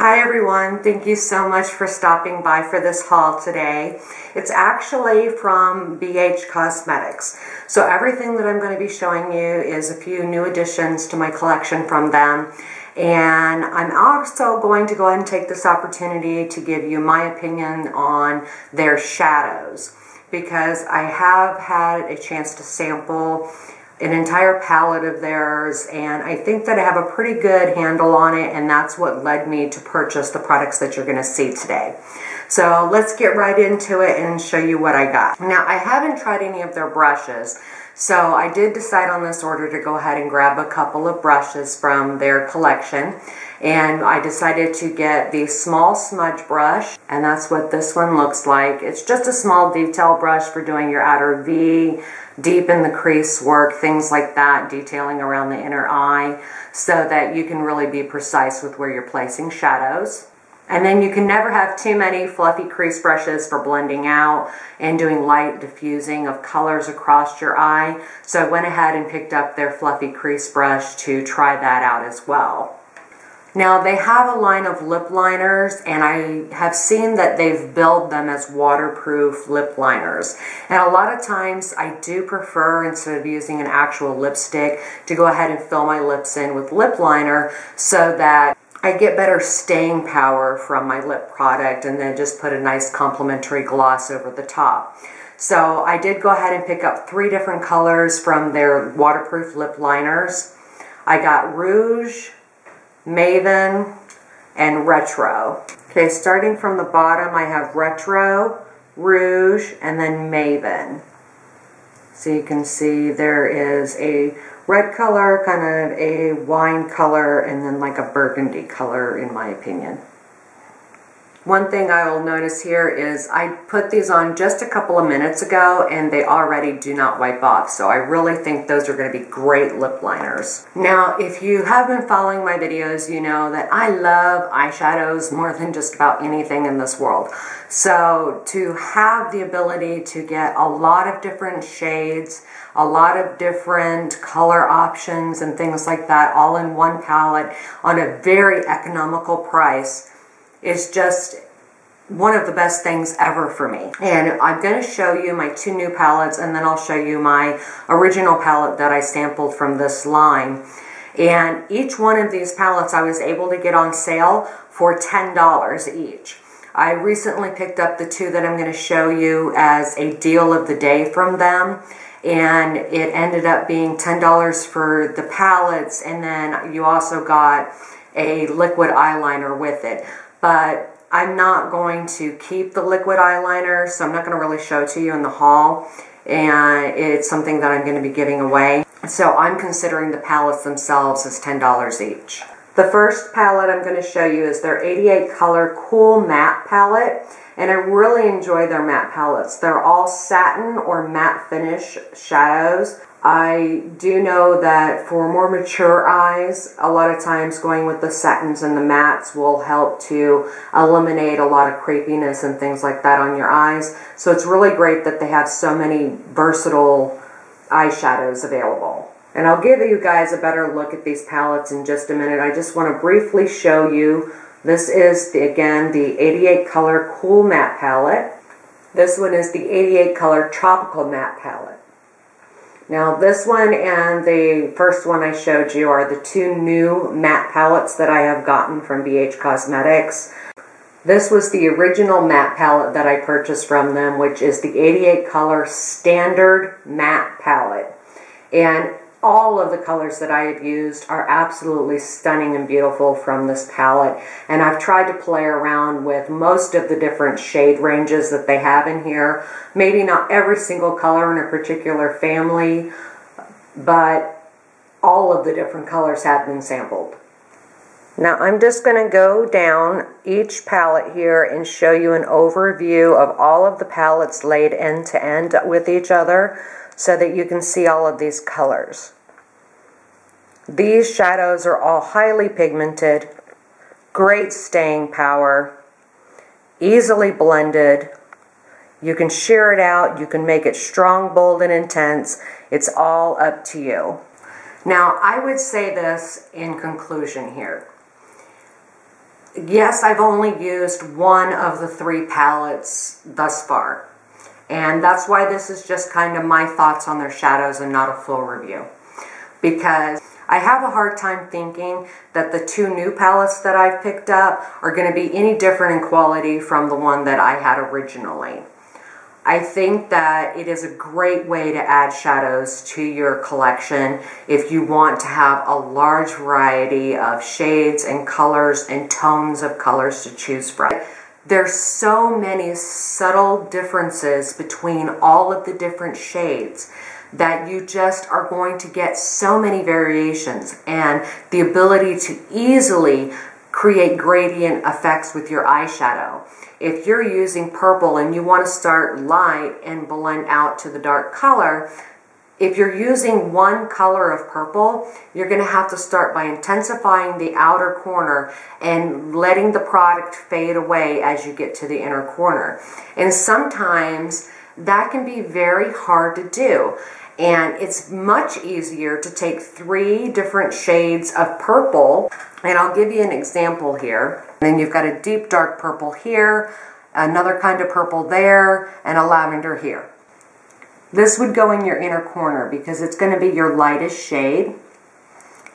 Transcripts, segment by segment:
Hi everyone, thank you so much for stopping by for this haul today. It's actually from BH Cosmetics. So everything that I'm going to be showing you is a few new additions to my collection from them. And I'm also going to go ahead and take this opportunity to give you my opinion on their shadows, because I have had a chance to sample an entire palette of theirs, and I think that I have a pretty good handle on it, and that's what led me to purchase the products that you're going to see today. So let's get right into it and show you what I got. Now, I haven't tried any of their brushes, so I did decide on this order to go ahead and grab a couple of brushes from their collection. And I decided to get the small smudge brush, and that's what this one looks like. It's just a small detail brush for doing your outer V, deep in the crease work, things like that, detailing around the inner eye, so that you can really be precise with where you're placing shadows. And then you can never have too many fluffy crease brushes for blending out and doing light diffusing of colors across your eye. So I went ahead and picked up their fluffy crease brush to try that out as well. Now, they have a line of lip liners, and I have seen that they've billed them as waterproof lip liners. And a lot of times I do prefer, instead of using an actual lipstick, to go ahead and fill my lips in with lip liner so that I get better staying power from my lip product, and then just put a nice complimentary gloss over the top. So I did go ahead and pick up 3 different colors from their waterproof lip liners. I got Rouge, Maven, and Retro. Okay, starting from the bottom, I have Retro, Rouge, and then Maven. So you can see there is a red color, kind of a wine color, and then like a burgundy color, in my opinion. One thing I will notice here is I put these on just a couple of minutes ago, and they already do not wipe off. So I really think those are going to be great lip liners. Now, if you have been following my videos, you know that I love eyeshadows more than just about anything in this world. So to have the ability to get a lot of different shades, a lot of different color options and things like that all in one palette on a very economical price is just one of the best things ever for me. And I'm going to show you my 2 new palettes, and then I'll show you my original palette that I sampled from this line. And each one of these palettes I was able to get on sale for $10 each. I recently picked up the 2 that I'm going to show you as a deal of the day from them, and it ended up being $10 for the palettes, and then you also got a liquid eyeliner with it. But I'm not going to keep the liquid eyeliner, so I'm not going to really show it to you in the haul, and it's something that I'm going to be giving away. So I'm considering the palettes themselves as $10 each. The first palette I'm going to show you is their 88 color Cool Matte palette, and I really enjoy their matte palettes. They're all satin or matte finish shadows. I do know that for more mature eyes, a lot of times going with the satins and the mattes will help to eliminate a lot of crepiness and things like that on your eyes. So it's really great that they have so many versatile eyeshadows available. And I'll give you guys a better look at these palettes in just a minute. I just want to briefly show you. This is, again, the 88 color Cool Matte palette. This one is the 88 color Tropical Matte palette. Now, this one and the first one I showed you are the 2 new matte palettes that I have gotten from BH Cosmetics. This was the original matte palette that I purchased from them, which is the 88 color Standard Matte palette. And all of the colors that I have used are absolutely stunning and beautiful from this palette. And I've tried to play around with most of the different shade ranges that they have in here. Maybe not every single color in a particular family, but all of the different colors have been sampled. Now I'm just going to go down each palette here and show you an overview of all of the palettes laid end to end with each other, so that you can see all of these colors. These shadows are all highly pigmented, great staying power, easily blended. You can sheer it out, you can make it strong, bold, and intense. It's all up to you. Now, I would say this in conclusion here. Yes, I've only used one of the 3 palettes thus far. And that's why this is just kind of my thoughts on their shadows and not a full review. Because I have a hard time thinking that the 2 new palettes that I've picked up are going to be any different in quality from the one that I had originally. I think that it is a great way to add shadows to your collection if you want to have a large variety of shades and colors and tones of colors to choose from. There's so many subtle differences between all of the different shades that you just are going to get so many variations, and the ability to easily create gradient effects with your eyeshadow. If you're using purple and you want to start light and blend out to the dark color, if you're using one color of purple, you're going to have to start by intensifying the outer corner and letting the product fade away as you get to the inner corner. And sometimes that can be very hard to do. And it's much easier to take 3 different shades of purple, and I'll give you an example here. Then you've got a deep dark purple here, another kind of purple there, and a lavender here. This would go in your inner corner because it's going to be your lightest shade.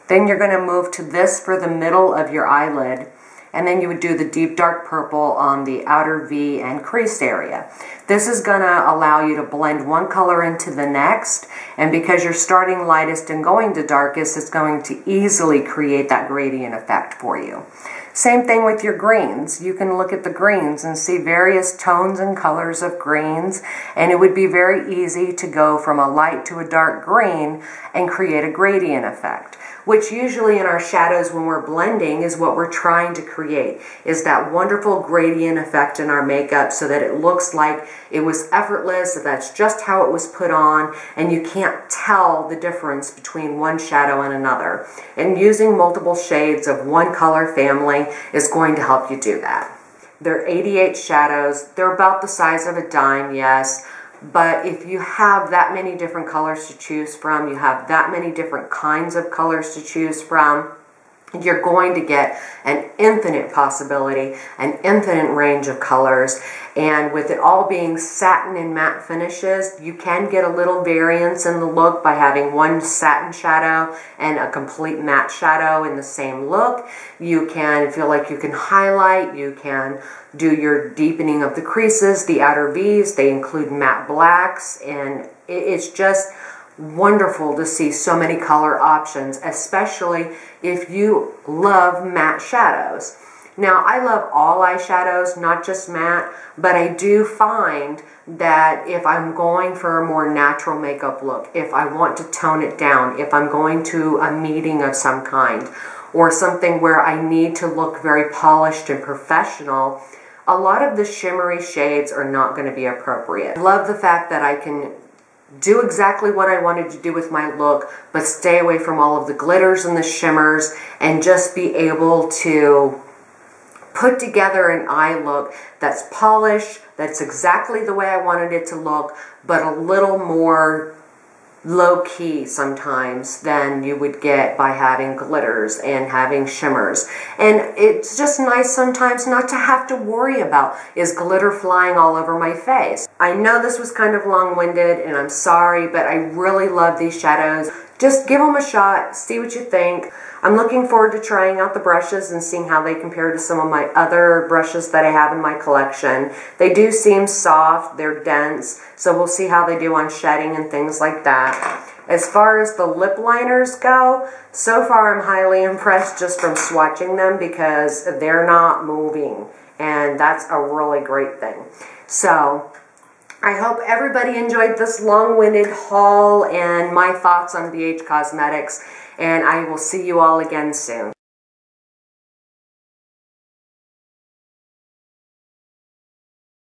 Then you're going to move to this for the middle of your eyelid, and then you would do the deep dark purple on the outer V and crease area. This is going to allow you to blend one color into the next, and because you're starting lightest and going to darkest, it's going to easily create that gradient effect for you. Same thing with your greens. You can look at the greens and see various tones and colors of greens, and it would be very easy to go from a light to a dark green and create a gradient effect, which usually in our shadows when we're blending is what we're trying to create, is that wonderful gradient effect in our makeup so that it looks like it was effortless, that that's just how it was put on, and you can't tell the difference between one shadow and another. And using multiple shades of one color family is going to help you do that. There are 88 shadows. They're about the size of a dime, yes. But if you have that many different colors to choose from, you have that many different kinds of colors to choose from, you're going to get an infinite possibility, an infinite range of colors. And with it all being satin and matte finishes, you can get a little variance in the look by having one satin shadow and a complete matte shadow in the same look. You can feel like you can highlight, you can do your deepening of the creases, the outer V's, they include matte blacks, and it's just wonderful to see so many color options, especially if you love matte shadows. Now, I love all eyeshadows, not just matte, but I do find that if I'm going for a more natural makeup look, if I want to tone it down, if I'm going to a meeting of some kind, or something where I need to look very polished and professional, a lot of the shimmery shades are not going to be appropriate. I love the fact that I can do exactly what I wanted to do with my look, but stay away from all of the glitters and the shimmers, and just be able to put together an eye look that's polished, that's exactly the way I wanted it to look, but a little more low-key sometimes than you would get by having glitters and having shimmers. And it's just nice sometimes not to have to worry about, is glitter flying all over my face? I know this was kind of long-winded, and I'm sorry, but I really love these shadows. Just give them a shot, see what you think. I'm looking forward to trying out the brushes and seeing how they compare to some of my other brushes that I have in my collection. They do seem soft, they're dense, so we'll see how they do on shedding and things like that. As far as the lip liners go, so far I'm highly impressed just from swatching them because they're not moving, and that's a really great thing. So I hope everybody enjoyed this long-winded haul and my thoughts on BH Cosmetics, and I will see you all again soon.